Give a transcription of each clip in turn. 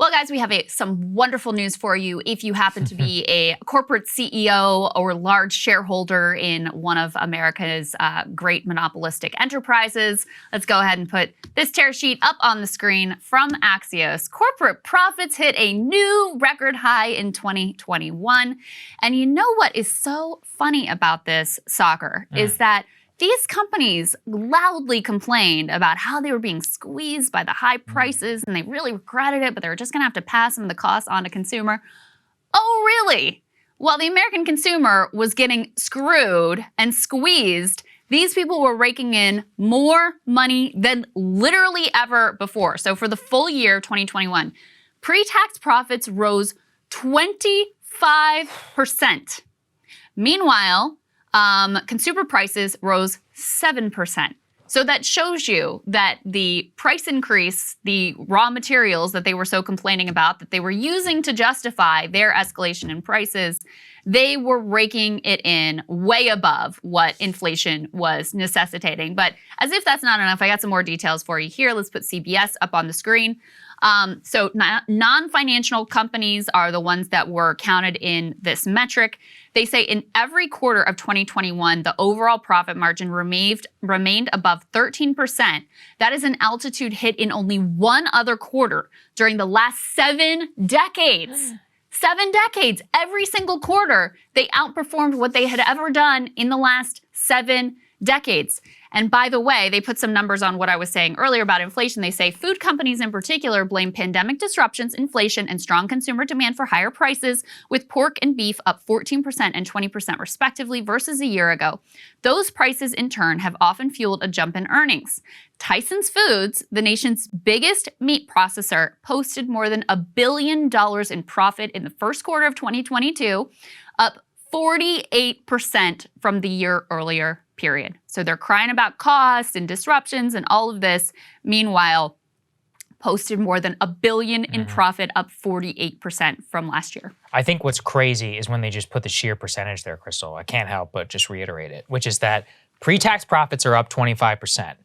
Well, guys, we have some wonderful news for you. If you happen to be a corporate CEO or large shareholder in one of America's great monopolistic enterprises, let's go ahead and put this tear sheet up on the screen from Axios. Corporate profits hit a new record high in 2021. And you know what is so funny about this, Saagar, is that these companies loudly complained about how they were being squeezed by the high prices and they really regretted it, but they were just going to have to pass some of the costs on to consumer. Oh, really? While the American consumer was getting screwed and squeezed, these people were raking in more money than literally ever before. So for the full year 2021, pre-tax profits rose 25%. Meanwhile, consumer prices rose 7%. So that shows you that the price increase, the raw materials that they were so complaining about, that they were using to justify their escalation in prices, they were raking it in way above what inflation was necessitating. But as if that's not enough, I got some more details for you here. Let's put CBS up on the screen. So non-financial companies are the ones that were counted in this metric. They say in every quarter of 2021, the overall profit margin remained above 13%. That is an altitude hit in only one other quarter during the last 7 decades. 7 decades, every single quarter, they outperformed what they had ever done in the last 7 decades. And by the way, they put some numbers on what I was saying earlier about inflation. They say food companies in particular blame pandemic disruptions, inflation, and strong consumer demand for higher prices, with pork and beef up 14% and 20% respectively versus a year ago. Those prices in turn have often fueled a jump in earnings. Tyson's Foods, the nation's biggest meat processor, posted more than $1 billion in profit in the first quarter of 2022, up 48% from the year earlier period. So they're crying about cost and disruptions and all of this. Meanwhile, posted more than $1 billion in profit, up 48% from last year. I think what's crazy is when they just put the sheer percentage there, Krystal. I can't help but just reiterate it, which is that pre-tax profits are up 25%,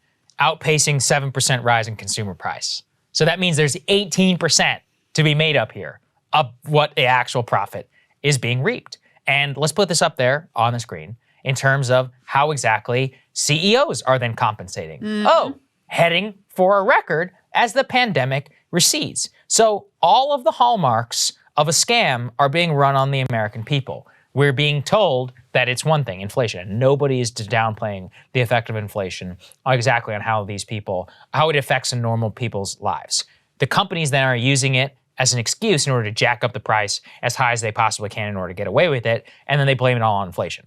outpacing 7% rise in consumer price. So that means there's 18% to be made up here of what the actual profit is being reaped. And let's put this up there on the screen in terms of how exactly CEOs are then compensating. Oh, heading for a record as the pandemic recedes. So all of the hallmarks of a scam are being run on the American people. We're being told that it's one thing, inflation. Nobody is downplaying the effect of inflation exactly on how it affects normal people's lives. The companies then are using it as an excuse in order to jack up the price as high as they possibly can in order to get away with it, and then they blame it all on inflation.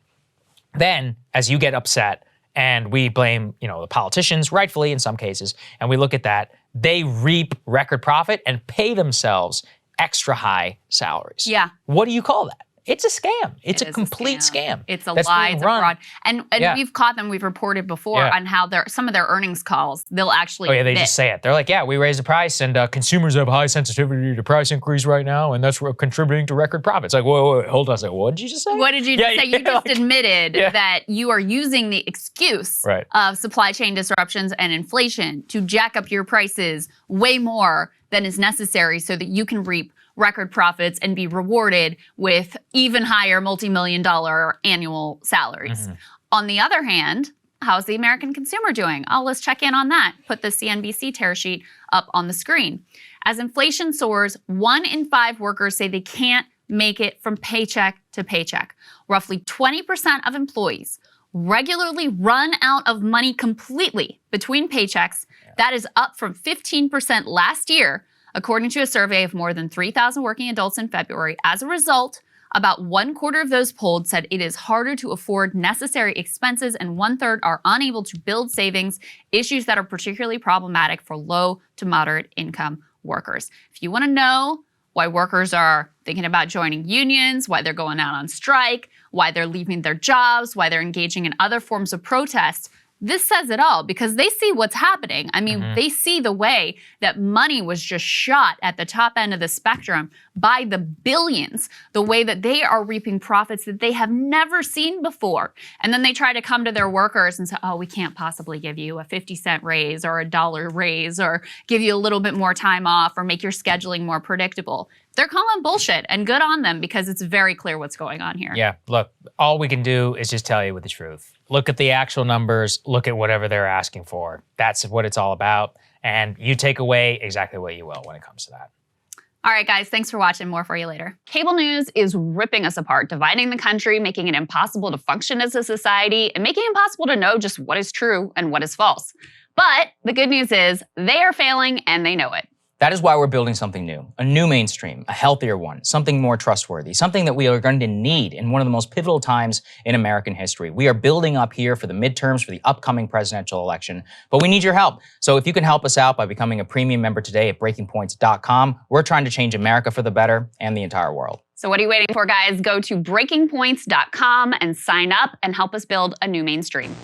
Then, as you get upset, and we blame, the politicians, rightfully in some cases, and we look at that, they reap record profit and pay themselves extra high salaries. Yeah. What do you call that? It's a scam. It's a complete scam. It's a lie. It's a fraud. And we've caught them. We've reported before on how some of their earnings calls, they'll actually they just say it. They're like, yeah, we raised the price and consumers have high sensitivity to price increase right now, and that's contributing to record profits. Like, whoa, hold on a second. What did you just say? What did you just say? You just admitted that you are using the excuse of supply chain disruptions and inflation to jack up your prices way more than is necessary so that you can reap record profits and be rewarded with even higher multi-million-dollar annual salaries. On the other hand, how's the American consumer doing? Oh, let's check in on that. Put the CNBC tear sheet up on the screen. As inflation soars, 1 in 5 workers say they can't make it from paycheck to paycheck. Roughly 20% of employees regularly run out of money completely between paychecks. That is up from 15% last year, according to a survey of more than 3,000 working adults in February. As a result, about 1/4 of those polled said it is harder to afford necessary expenses, and 1/3 are unable to build savings, issues that are particularly problematic for low to moderate income workers. If you want to know why workers are thinking about joining unions, why they're going out on strike, why they're leaving their jobs, why they're engaging in other forms of protest, This says it all because they see what's happening. I mean, they see the way that money was just shot at the top end of the spectrum by the billions, the way that they are reaping profits that they have never seen before. And then they try to come to their workers and say, oh, we can't possibly give you a 50-cent raise or a $1 raise or give you a little bit more time off or make your scheduling more predictable. They're calling bullshit, and good on them because it's very clear what's going on here. Yeah, look, all we can do is just tell you with the truth. Look at the actual numbers, look at whatever they're asking for. That's what it's all about. And you take away exactly what you will when it comes to that. All right, guys, thanks for watching. More for you later. Cable news is ripping us apart, dividing the country, making it impossible to function as a society, and making it impossible to know just what is true and what is false. But the good news is they are failing and they know it. That is why we're building something new, a new mainstream, a healthier one, something more trustworthy, something that we are going to need in one of the most pivotal times in American history. We are building up here for the midterms, for the upcoming presidential election, but we need your help. So if you can help us out by becoming a premium member today at breakingpoints.com, we're trying to change America for the better and the entire world. So what are you waiting for, guys? Go to breakingpoints.com and sign up and help us build a new mainstream.